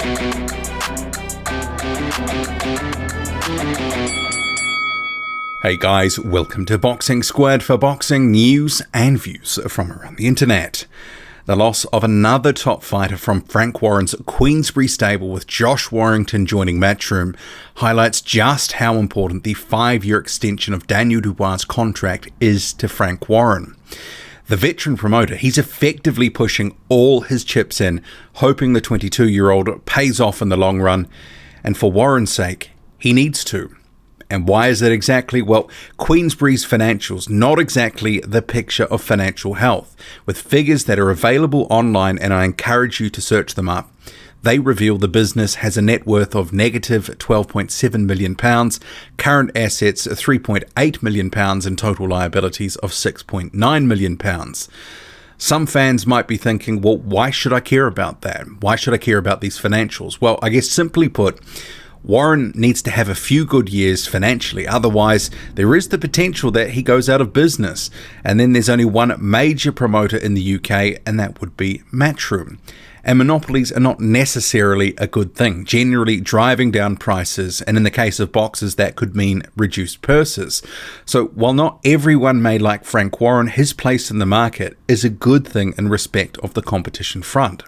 Hey guys, welcome to Boxing Squared for boxing news and views from around the internet. The loss of another top fighter from Frank Warren's Queensberry stable with Josh Warrington joining Matchroom highlights just how important the 5-year extension of Daniel Dubois' contract is to Frank Warren. The veteran promoter, he's effectively pushing all his chips in, hoping the 22-year-old pays off in the long run, and for Warren's sake, he needs to. And why is that exactly? Well, Queensberry's Financials, not exactly the picture of financial health. With figures that are available online, and I encourage you to search them up, they reveal the business has a net worth of negative £12.7 million, current assets £3.8 million, and total liabilities of £6.9 million. Some fans might be thinking, well, why should I care about that? Why should I care about these financials? Well, I guess simply put, Warren needs to have a few good years financially, otherwise there is the potential that he goes out of business. And then there's only one major promoter in the UK, and that would be Matchroom. And monopolies are not necessarily a good thing, generally driving down prices, and in the case of boxers that could mean reduced purses. So while not everyone may like Frank Warren, his place in the market is a good thing in respect of the competition front.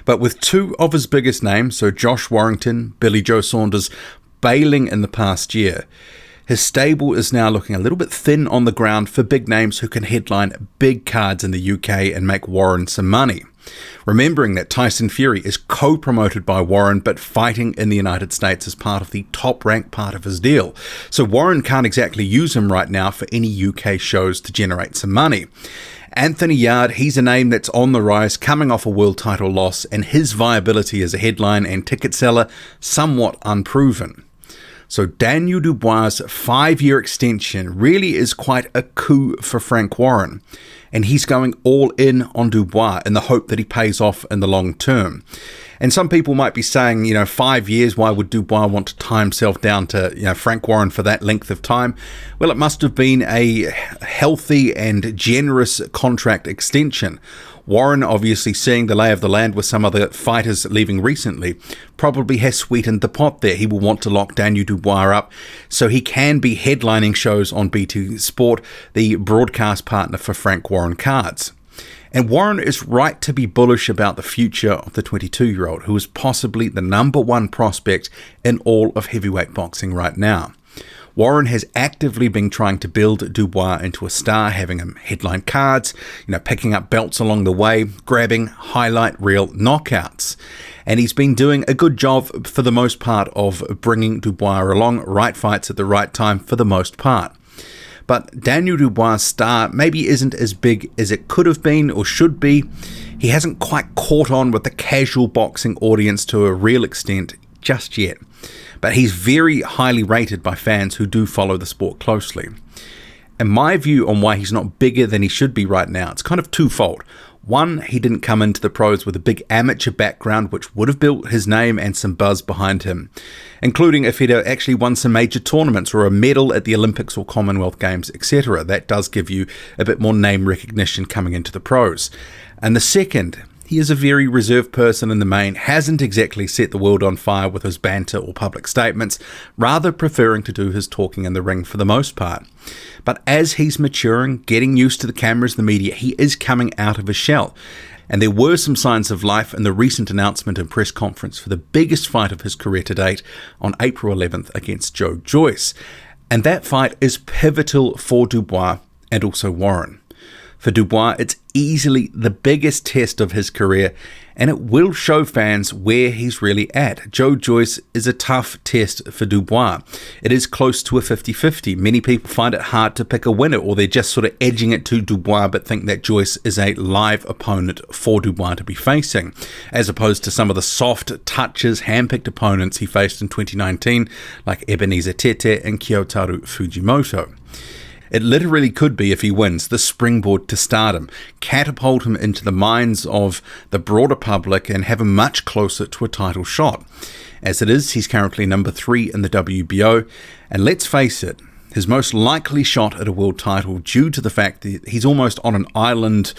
But with two of his biggest names, so Josh Warrington, Billy Joe Saunders, bailing in the past year, his stable is now looking a little bit thin on the ground for big names who can headline big cards in the UK and make Warren some money. Remembering that Tyson Fury is co-promoted by Warren but fighting in the United States as part of the top-ranked part of his deal. So Warren can't exactly use him right now for any UK shows to generate some money. Anthony Yarde, he's a name that's on the rise, coming off a world title loss, and his viability as a headline and ticket seller somewhat unproven. So Daniel Dubois' 5-year extension really is quite a coup for Frank Warren, and he's going all in on Dubois in the hope that he pays off in the long term. And some people might be saying, 5 years, why would Dubois want to tie himself down to, Frank Warren for that length of time? Well, it must have been a healthy and generous contract extension. Warren, obviously seeing the lay of the land with some other fighters leaving recently, probably has sweetened the pot there. He will want to lock Daniel Dubois up so he can be headlining shows on BT Sport, the broadcast partner for Frank Warren cards. And Warren is right to be bullish about the future of the 22-year-old, who is possibly the number one prospect in all of heavyweight boxing right now. Warren has actively been trying to build Dubois into a star, having him headline cards, picking up belts along the way, grabbing highlight reel knockouts. And he's been doing a good job for the most part of bringing Dubois along, right fights at the right time for the most part. But Daniel Dubois' star maybe isn't as big as it could have been or should be. He hasn't quite caught on with the casual boxing audience to a real extent just yet. But he's very highly rated by fans who do follow the sport closely. And my view on why he's not bigger than he should be right now, it's kind of twofold. One, he didn't come into the pros with a big amateur background, which would have built his name and some buzz behind him, including if he'd actually won some major tournaments or a medal at the Olympics or Commonwealth Games, etc. That does give you a bit more name recognition coming into the pros. And the second, he is a very reserved person in the main, hasn't exactly set the world on fire with his banter or public statements, rather preferring to do his talking in the ring for the most part. But as he's maturing, getting used to the cameras, the media, he is coming out of his shell. And there were some signs of life in the recent announcement and press conference for the biggest fight of his career to date on April 11th against Joe Joyce. And that fight is pivotal for Dubois and also Warren. For Dubois, it's easily the biggest test of his career, and it will show fans where he's really at. Joe Joyce is a tough test for Dubois. It is close to a 50-50. Many people find it hard to pick a winner, or they're just sort of edging it to Dubois, but think that Joyce is a live opponent for Dubois to be facing, as opposed to some of the soft touches, hand-picked opponents he faced in 2019, like Ebenezer Tete and Kyotaru Fujimoto. It literally could be, if he wins, the springboard to stardom, catapult him into the minds of the broader public and have him much closer to a title shot. As it is, he's currently number 3 in the WBO, and let's face it, his most likely shot at a world title, due to the fact that he's almost on an island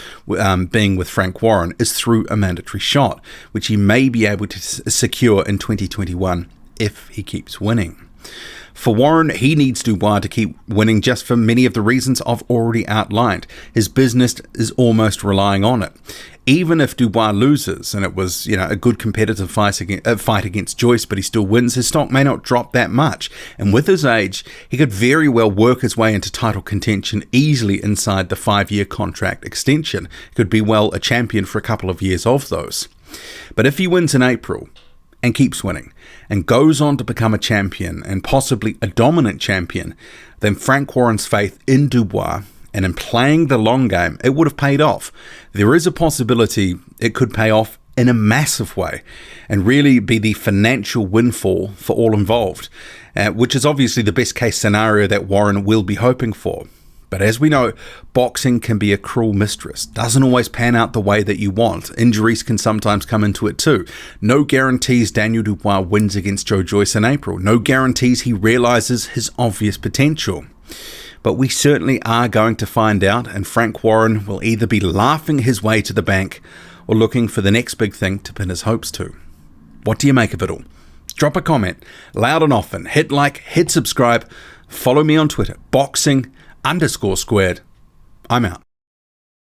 being with Frank Warren, is through a mandatory shot, which he may be able to secure in 2021 if he keeps winning. For Warren, he needs Dubois to keep winning just for many of the reasons I've already outlined. His business is almost relying on it. Even if Dubois loses, and it was, a good competitive fight against Joyce, but he still wins, his stock may not drop that much. And with his age, he could very well work his way into title contention easily inside the 5-year contract extension. He could be a champion for a couple of years of those. But if he wins in April, and keeps winning, and goes on to become a champion, and possibly a dominant champion, then Frank Warren's faith in Dubois and in playing the long game, it would have paid off. There is a possibility it could pay off in a massive way and really be the financial windfall for all involved, which is obviously the best case scenario that Warren will be hoping for. But as we know, boxing can be a cruel mistress. Doesn't always pan out the way that you want. Injuries can sometimes come into it too. No guarantees Daniel Dubois wins against Joe Joyce in April. No guarantees he realises his obvious potential. But we certainly are going to find out, and Frank Warren will either be laughing his way to the bank or looking for the next big thing to pin his hopes to. What do you make of it all? Drop a comment, loud and often. Hit like, hit subscribe. Follow me on Twitter, boxing_squared. I'm out.